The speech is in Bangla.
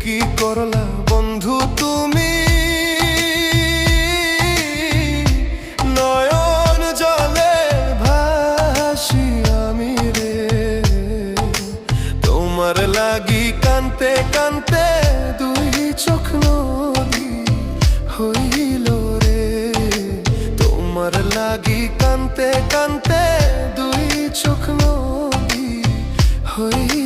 কি করলা বন্ধু তুমি, নয়ন জলে ভাসি আমি রে। তোমার লাগি কানতে কানতে দুই চোখ নদী হইল রে। তোমার লাগি কানতে কানতে দুই চোখ নদী হইল।